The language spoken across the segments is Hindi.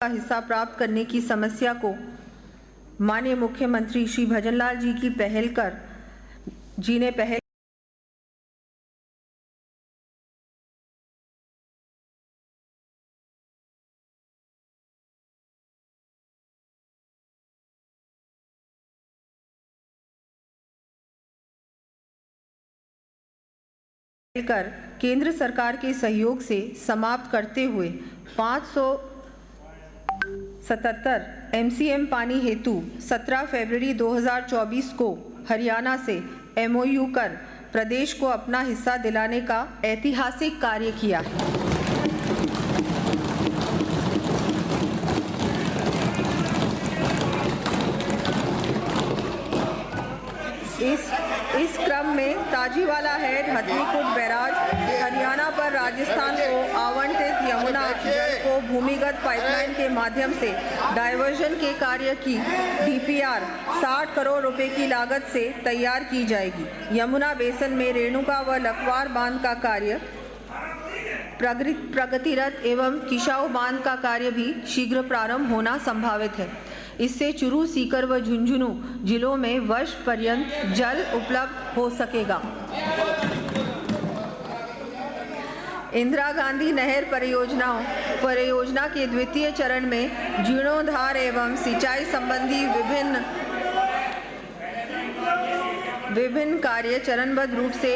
का हिस्सा प्राप्त करने की समस्या को माननीय मुख्यमंत्री श्री भजनलाल जी की पहल कर केंद्र सरकार के सहयोग से समाप्त करते हुए 577 MCM पानी हेतु 17 फरवरी 2024 को हरियाणा से MOU कर प्रदेश को अपना हिस्सा दिलाने का ऐतिहासिक कार्य किया है। इस क्रम में ताजीवाला हेड हथनीकुंड बैराज हरियाणा पर राजस्थान को आवंटित यमुना जल को भूमिगत पाइपलाइन के माध्यम से डायवर्जन के कार्य की DPR 60 करोड़ रुपए की लागत से तैयार की जाएगी। यमुना बेसिन में रेणुका व लखवार बांध का कार्य प्रगतिरत एवं किशाऊ बांध का कार्य भी शीघ्र प्रारंभ होना संभावित है। इससे चुरू, सीकर व झुंझुनू जिलों में वर्ष पर्यंत जल उपलब्ध हो सकेगा। इंदिरा गांधी नहर परियोजना के द्वितीय चरण में जीर्णोद्धार एवं सिंचाई संबंधी विभिन्न कार्य चरणबद्ध रूप से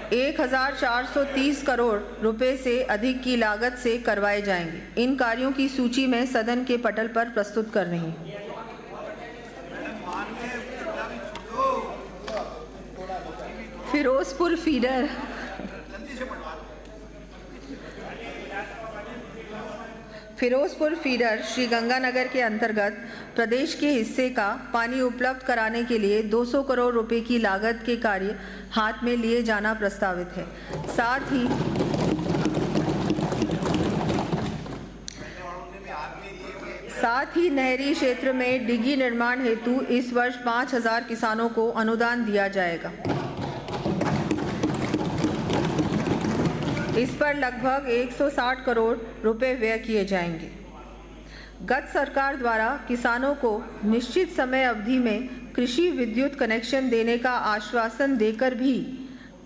1430 करोड़ रुपए से अधिक की लागत से करवाए जाएंगे। इन कार्यों की सूची में सदन के पटल पर प्रस्तुत कर रही हूं। फिरोजपुर फीडर श्री गंगानगर के अंतर्गत प्रदेश के हिस्से का पानी उपलब्ध कराने के लिए 200 करोड़ रुपए की लागत के कार्य हाथ में लिए जाना प्रस्तावित है। साथ ही नहरी क्षेत्र में डिगी निर्माण हेतु इस वर्ष 5000 किसानों को अनुदान दिया जाएगा। इस पर लगभग 160 करोड़ रुपए व्यय किए जाएंगे। गत सरकार द्वारा किसानों को निश्चित समय अवधि में कृषि विद्युत कनेक्शन देने का आश्वासन देकर भी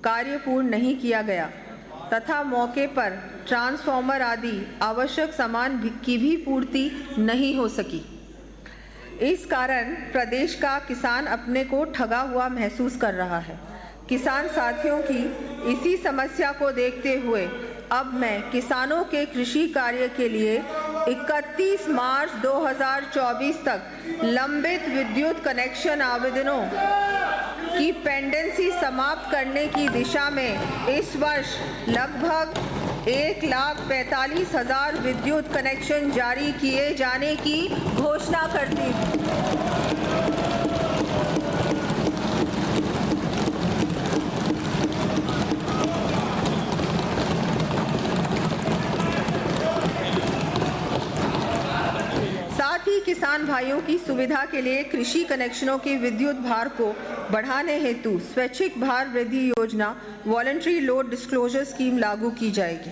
कार्य पूर्ण नहीं किया गया तथा मौके पर ट्रांसफार्मर आदि आवश्यक सामान की भी पूर्ति नहीं हो सकी। इस कारण प्रदेश का किसान अपने को ठगा हुआ महसूस कर रहा है। किसान साथियों की इसी समस्या को देखते हुए अब मैं किसानों के कृषि कार्य के लिए 31 मार्च 2024 तक लंबित विद्युत कनेक्शन आवेदनों की पेंडेंसी समाप्त करने की दिशा में इस वर्ष लगभग 1,45,000 विद्युत कनेक्शन जारी किए जाने की घोषणा करती हूँ। किसान भाइयों की सुविधा के लिए कृषि कनेक्शनों के विद्युत भार को बढ़ाने हेतु स्वैच्छिक भार वृद्धि योजना वॉलंटरी लोड डिस्क्लोजर स्कीम लागू की जाएगी।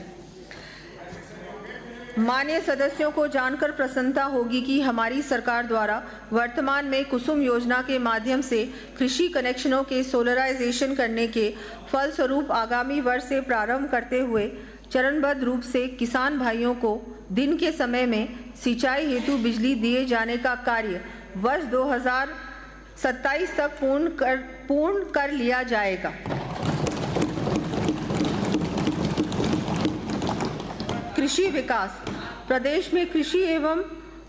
माननीय सदस्यों को जानकर प्रसन्नता होगी कि हमारी सरकार द्वारा वर्तमान में कुसुम योजना के माध्यम से कृषि कनेक्शनों के सोलराइजेशन करने के फलस्वरूप आगामी वर्ष से प्रारंभ करते हुए चरणबद्ध रूप से किसान भाइयों को दिन के समय में सिंचाई हेतु बिजली दिए जाने का कार्य वर्ष 2027 तक पूर्ण कर लिया जाएगा। कृषि विकास प्रदेश में कृषि एवं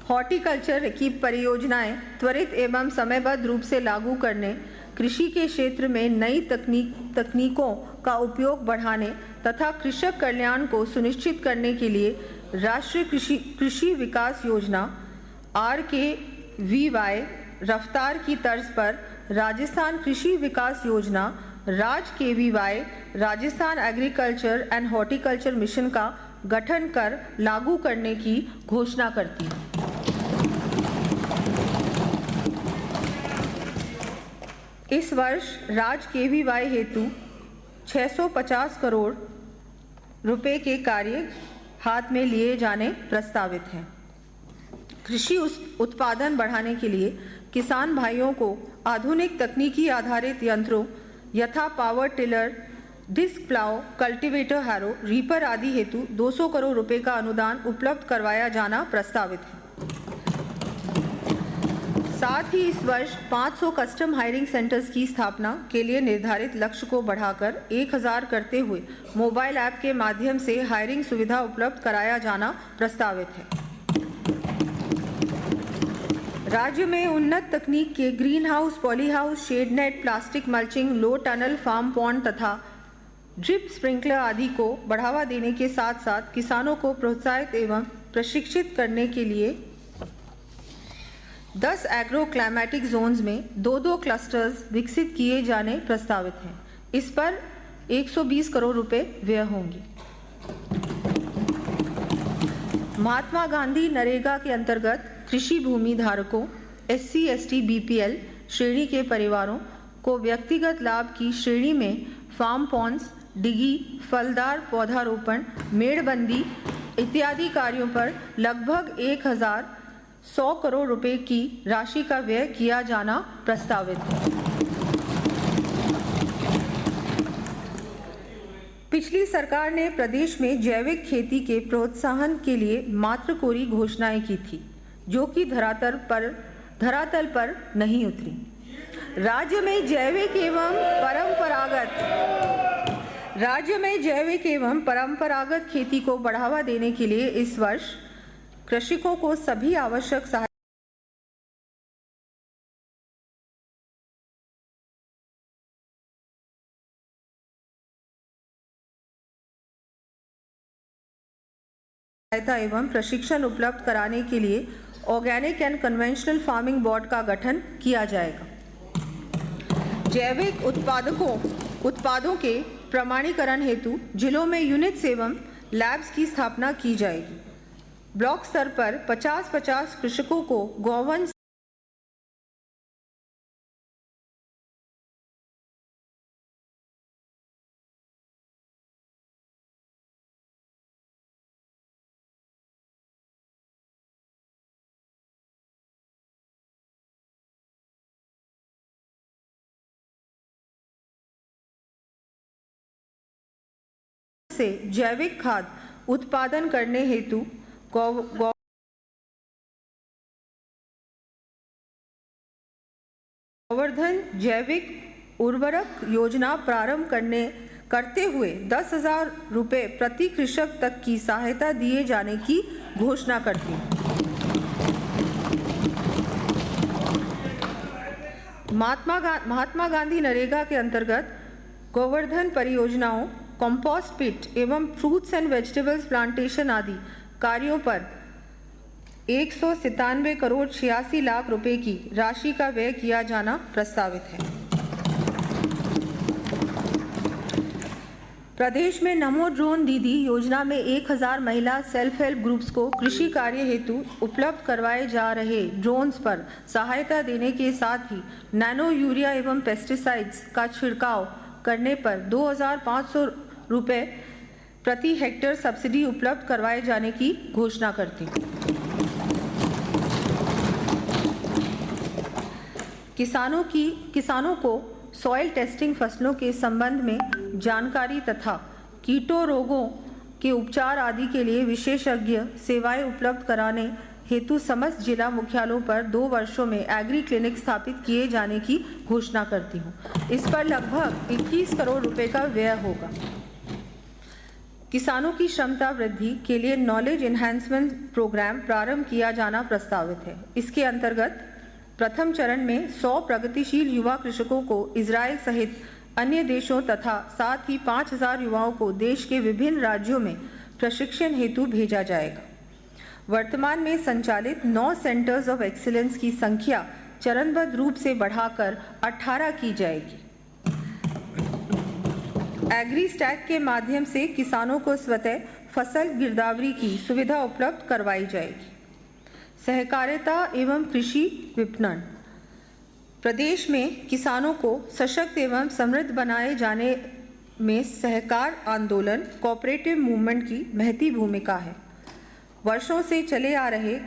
हॉर्टिकल्चर की परियोजनाएं त्वरित एवं समयबद्ध रूप से लागू करने, कृषि के क्षेत्र में नई तकनीकों का उपयोग बढ़ाने तथा कृषक कल्याण को सुनिश्चित करने के लिए राष्ट्रीय कृषि विकास योजना RKVY रफ्तार की तर्ज पर राजस्थान कृषि विकास योजना RAJ-KVY Rajasthan agriculture and horticulture mission का गठन कर लागू करने की घोषणा करती है। इस वर्ष RAJ-KVY हेतु 650 करोड़ रुपए के कार्य हाथ में लिए जाने प्रस्तावित हैं। कृषि उत्पादन बढ़ाने के लिए किसान भाइयों को आधुनिक तकनीकी आधारित यंत्रों यथा power tiller, disc plough, cultivator, harrow, reaper आदि हेतु 200 करोड़ रुपए का अनुदान उपलब्ध करवाया जाना प्रस्तावित है। साथ ही इस वर्ष 500 कस्टम हायरिंग सेंटर्स की स्थापना के लिए निर्धारित लक्ष्य को बढ़ाकर 1000 करते हुए मोबाइल ऐप के माध्यम से हायरिंग सुविधा उपलब्ध कराया जाना प्रस्तावित है। राज्य में उन्नत तकनीक के green house, poly house, shade net, plastic mulching, low tunnel farm pond तथा ड्रिप स्प्रिंकलर आदि को बढ़ावा देने के साथ साथ किसानों को प्रोत्साहित एवं प्रशिक्षित करने के लिए 10 एग्रो क्लाइमेटिक जोन्स में 2-2 क्लस्टर्स विकसित किए जाने प्रस्तावित हैं। इस पर 120 करोड़ रुपए व्यय होंगे। महात्मा गांधी नरेगा के अंतर्गत कृषि भूमि धारकों SC, ST, BPL श्रेणी के परिवारों को व्यक्तिगत लाभ की श्रेणी में फार्म पॉन्ड्स, डिगी, फलदार पौधारोपण, मेड़बंदी इत्यादि कार्यों पर लगभग 1100 करोड़ रुपए की राशि का व्यय किया जाना प्रस्तावित है। पिछली सरकार ने प्रदेश में जैविक खेती के प्रोत्साहन के लिए मात्र कोरी घोषणाएं की थी, जो कि धरातल पर नहीं उतरी। राज्य में जैविक एवं परंपरागत खेती को बढ़ावा देने के लिए इस वर्ष कृषकों को सभी आवश्यक सहायता एवं प्रशिक्षण उपलब्ध कराने के लिए organic and conventional farming board का गठन किया जाएगा। जैविक उत्पादों के प्रमाणीकरण हेतु जिलों में यूनिट्स एवं लैब्स की स्थापना की जाएगी। ब्लॉक स्तर पर 50-50 कृषकों को गौवंश से जैविक खाद उत्पादन करने हेतु गोवर्धन जैविक उर्वरक योजना प्रारंभ करते हुए 10,000 रुपए प्रति कृषक तक की सहायता दिए जाने की घोषणा करती है। महात्मा गांधी नरेगा के अंतर्गत गोवर्धन परियोजनाओं, कंपोस्ट पिट एवं फ्रूट्स एंड वेजिटेबल्स प्लांटेशन आदि कार्यों पर 197 करोड़ 86 लाख रुपए की राशि का व्यय किया जाना प्रस्तावित है। प्रदेश में नमो ड्रोन दीदी योजना में 1000 महिला सेल्फ हेल्प ग्रुप्स को कृषि कार्य हेतु उपलब्ध करवाए जा रहे ड्रोन्स पर सहायता देने के साथ ही नैनो यूरिया एवं पेस्टिसाइड्स का छिड़काव करने पर 2500 रुपए प्रति हेक्टेयर सब्सिडी उपलब्ध करवाए जाने की घोषणा करती हूँ। किसानों को सॉइल टेस्टिंग, फसलों के संबंध में जानकारी तथा कीटों रोगों के उपचार आदि के लिए विशेषज्ञ सेवाएं उपलब्ध कराने हेतु समस्त जिला मुख्यालयों पर 2 वर्षों में एग्री क्लिनिक स्थापित किए जाने की घोषणा करती हूँ। इस पर लगभग 21 करोड़ रुपए का व्यय होगा। किसानों की क्षमता वृद्धि के लिए नॉलेज एनहांसमेंट प्रोग्राम प्रारंभ किया जाना प्रस्तावित है। इसके अंतर्गत प्रथम चरण में 100 प्रगतिशील युवा कृषकों को इजराइल सहित अन्य देशों तथा साथ ही 5000 युवाओं को देश के विभिन्न राज्यों में प्रशिक्षण हेतु भेजा जाएगा। वर्तमान में संचालित 9 सेंटर्स ऑफ एक्सीलेंस की संख्या चरणबद्ध रूप से बढ़ाकर 18 की जाएगी। एग्री स्टैक के माध्यम से किसानों को स्वतः फसल गिरदावरी की सुविधा उपलब्ध करवाई जाएगी। सहकारिता एवं कृषि विपणन। प्रदेश में किसानों को सशक्त एवं समृद्ध बनाए जाने में सहकार आंदोलन, कोऑपरेटिव मूवमेंट की महती भूमिका है। वर्षों से चले आ रहे